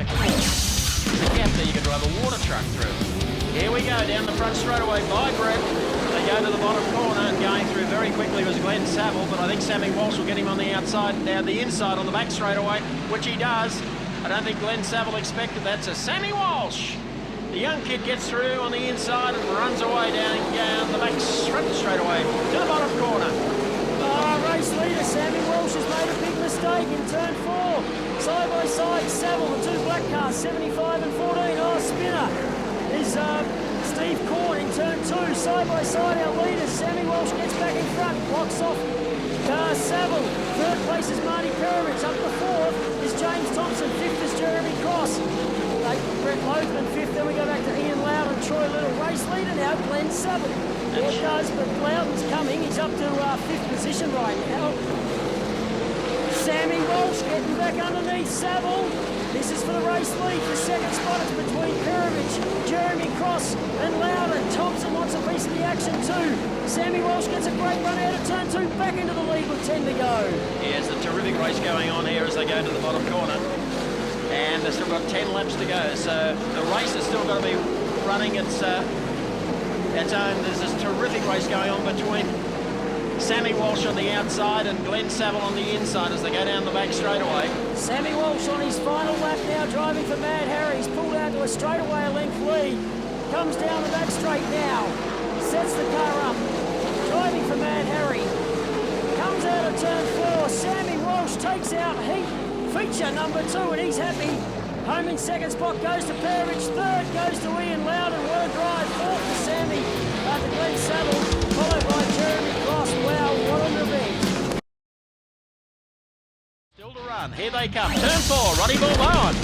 a corner. There's a gap there you can drive a water truck through. Here we go, down the front straightaway by Brett. They go to the bottom corner, and going through very quickly was Glenn Saville, but I think Sammy Walsh will get him on the outside, down the inside on the back straightaway, which he does. I don't think Glenn Saville expected that, so Sammy Walsh. The young kid gets through on the inside and runs away down the back straightaway to the bottom corner. Race leader Sammy Walsh has made a big mistake in turn 4. Side by side, Saville, the two black cars, 75 and 14. Oh, spinner is Steve Corn in turn 2. Side by side, our leaders. Sammy Walsh gets back in front, blocks off Saville. Third place is Marty Perovich. Up to 4th is James Thompson. 5th is Jeremy Cross. Brett Lothman 5th. Then we go back to Ian Loudon, Troy Little. Race leader now, Glenn Saville. There it goes, but Loudon's coming. He's up to 5th position right now. Sammy Walsh getting back underneath Saville. This is for the race lead. The second spot is between Perovich, Jeremy Cross and Loudon. Thompson wants a piece of the action too. Sammy Walsh gets a great run out of turn 2, back into the lead with 10 to go. Here's a terrific race going on here as they go to the bottom corner. And they've still got 10 laps to go, so the race has still got to be running its own. There's this terrific race going on between Sammy Walsh on the outside and Glenn Saville on the inside as they go down the back straightaway. Sammy Walsh on his final lap now, driving for Mad Harry. He's pulled out to a straightaway length lead. Comes down the back straight now. Sets the car up. Driving for Mad Harry. Comes out of turn 4. Sammy Walsh takes out heat feature number 2, and he's happy. Home in second spot goes to Perovich. Third goes to Ian Loudon. What a drive. 4th to Sammy. To Glenn Saville, followed by Jeremy Cross. Wow, what an event. Still to run. Here they come. Turn 4. Roddy Bowen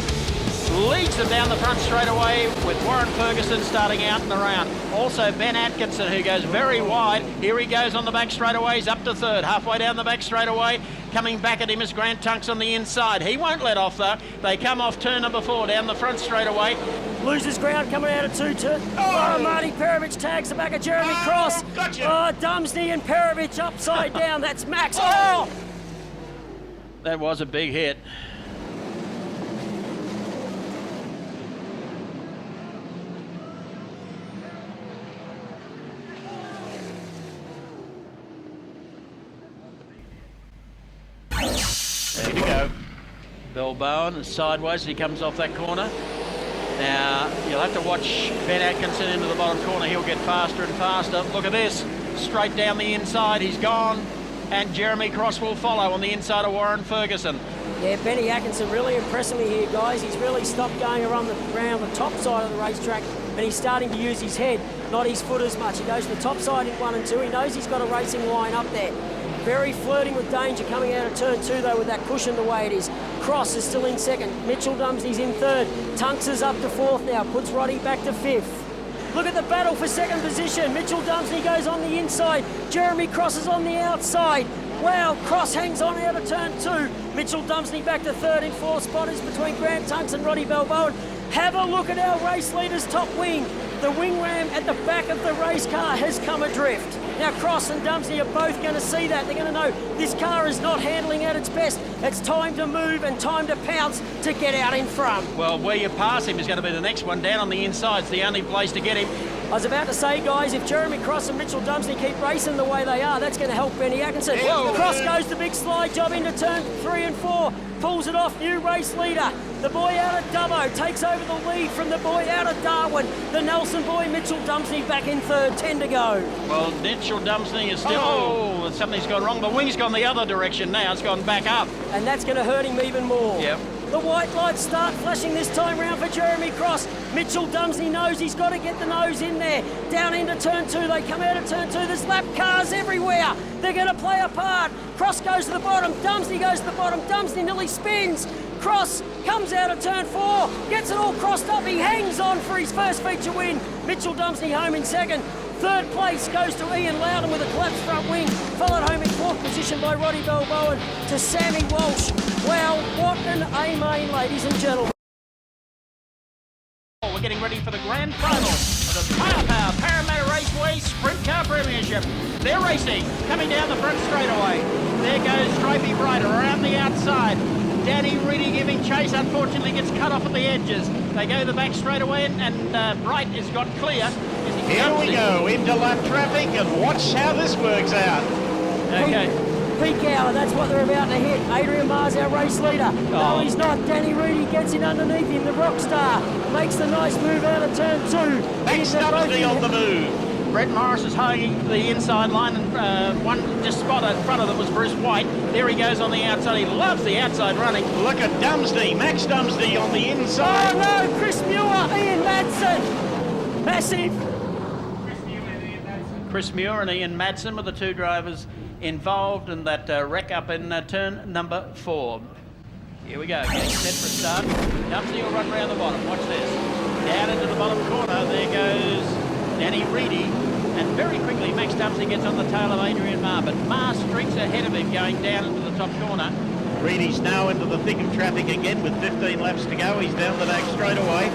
leads them down the front straightaway with Warren Ferguson starting out in the round. Also Ben Atkinson, who goes very wide. Here he goes on the back straightaways up to 3rd. Halfway down the back straightaway. Coming back at him is Grant Tunks on the inside. He won't let off though. They come off turn number 4 down the front straightaway. Loses ground coming out of 2 turn. Oh, Marty Perovich tags the back of Jeremy Cross. Gotcha. Oh, Dumsney and Perovich upside down. That's Max. Oh! That was a big hit. There you go. Bill Bowen is sideways as he comes off that corner. Now, you'll have to watch Ben Atkinson into the bottom corner. He'll get faster and faster. Look at this. Straight down the inside. He's gone. And Jeremy Cross will follow on the inside of Warren Ferguson. Yeah, Benny Atkinson really impressing me here, guys. He's really stopped going around the top side of the racetrack, and he's starting to use his head, not his foot as much. He goes to the top side in 1 and 2. He knows he's got a racing line up there. Very flirting with danger coming out of turn 2 though with that cushion the way it is. Cross is still in 2nd. Mitchell Dumsney's in 3rd. Tunks is up to 4th now. Puts Roddy back to 5th. Look at the battle for 2nd position. Mitchell Dumsney goes on the inside. Jeremy Cross is on the outside. Wow, Cross hangs on out of turn 2. Mitchell Dumsney back to 3rd. In 4th spot is between Grant Tunks and Roddy Balboa. Have a look at our race leader's top wing. The wing ram at the back of the race car has come adrift. Now Cross and Dumsney are both going to see that. They're going to know this car is not handling at its best. It's time to move and time to pounce to get out in front. Well, where you pass him is going to be the next one. Down on the inside is the only place to get him. I was about to say, guys, if Jeremy Cross and Mitchell Dumsney keep racing the way they are, that's going to help Benny Atkinson. Cross goes the big slide job into turn 3 and 4. Pulls it off, new race leader. The boy out of Dubbo takes over the lead from the boy out of Darwin. The Nelson boy, Mitchell Dumsney, back in 3rd, 10 to go. Well, Mitchell Dumsney is still... something's gone wrong. The wing's gone the other direction now. It's gone back up. And that's going to hurt him even more. Yep. The white lights start flashing this time round for Jeremy Cross. Mitchell Dumsney knows he's got to get the nose in there. Down into turn 2. They come out of turn 2. There's lap cars everywhere. They're going to play a part. Cross goes to the bottom. Dumsney goes to the bottom. Dumsney nearly spins. Cross comes out of turn 4. Gets it all crossed up. He hangs on for his first feature win. Mitchell Dumsney home in 2nd. 3rd place goes to Ian Loudon with a collapsed front wing, followed home in 4th position by Roddy Balboa to Sammy Walsh. Wow, what an A-main, ladies and gentlemen. We're getting ready for the grand final of the Parramatta Raceway Sprint Car Premiership. They're racing, coming down the front straightaway. There goes Stripey Brighter around the outside. Danny Reedy giving chase, unfortunately gets cut off at the edges. They go the back straightaway and Bright has got clear. Here we go into lap traffic and watch how this works out. Okay. Peak hour, that's what they're about to hit. Adrian Marr's our race leader. No, he's not. Danny Reedy gets in underneath him. The rock star makes the nice move out of turn 2. Max Dubsy on the move. Brett Morris is hugging the inside line, and one just spot in front of them was Bruce White. There he goes on the outside. He loves the outside running. Look at Dumsday, Max Dumsday on the inside. Oh no, Chris Muir, Ian Madsen. Massive. Chris Muir and Ian Madsen were the two drivers involved in that wreck up in turn number 4. Here we go, getting set for a start. Dumsday will run around the bottom. Watch this. Down into the bottom corner. There goes Danny Reedy. And very quickly, Max Dumsday gets on the tail of Adrian Marr. But Marr streaks ahead of him going down into the top corner. Reedy's now into the thick of traffic again with 15 laps to go. He's down the back straightaway.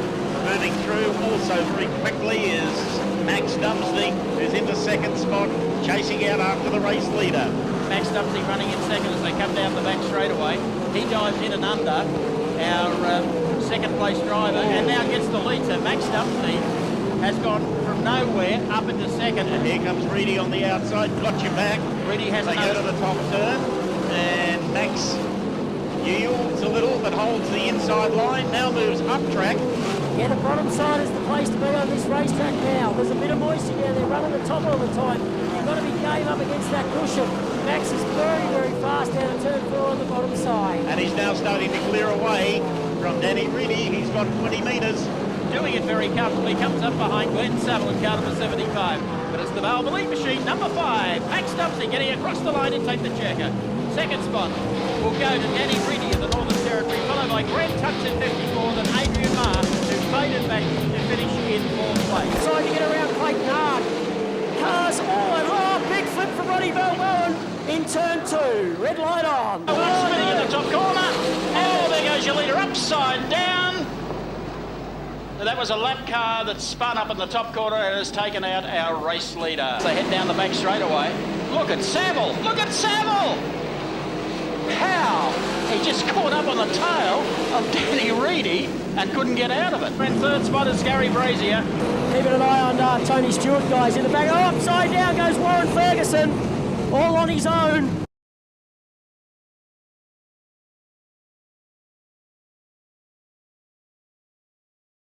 Moving through also very quickly is Max Dumsday, who's into second spot, chasing out after the race leader. Max Dumsday running in second as they come down the back straightaway. He dives in and under our second place driver and now gets the lead. So Max Dumsday has gone from nowhere up into second. And here comes Reedy on the outside, got you back. Reedy has They go to the top turn and Max yields a little but holds the inside line, now moves up track. Yeah, the bottom side is the place to be on this racetrack now. There's a bit of moisture down there, running the top all the time. You've got to be game up against that cushion. Max is very, very fast down at turn 4 on the bottom side. And he's now starting to clear away from Danny Reedy. He's got 20 metres. Doing it very comfortably, comes up behind Glenn Saville in car number 75. But it's the Valvoline machine, number 5. Max Dumsday getting across the line to take the checker. Second spot will go to Danny Reedy in the Northern Territory, followed by Grant Tucks in 54, then Adrian Marr, who faded back to finish in 4th place. Trying to get around Clayton Hart. Cars all in. Oh, big flip from Ronnie Balboa in turn 2. Red light on. One spinning in the top corner. Oh, there goes your leader upside down. That was a lap car that spun up in the top corner and has taken out our race leader. They head down the back straightaway. Look at Saville. Look at Saville. How? He just caught up on the tail of Danny Reedy and couldn't get out of it. In third spot is Gary Brazier. Keeping an eye on Tony Stewart, guys, in the back. Oh, upside down goes Warren Ferguson, all on his own.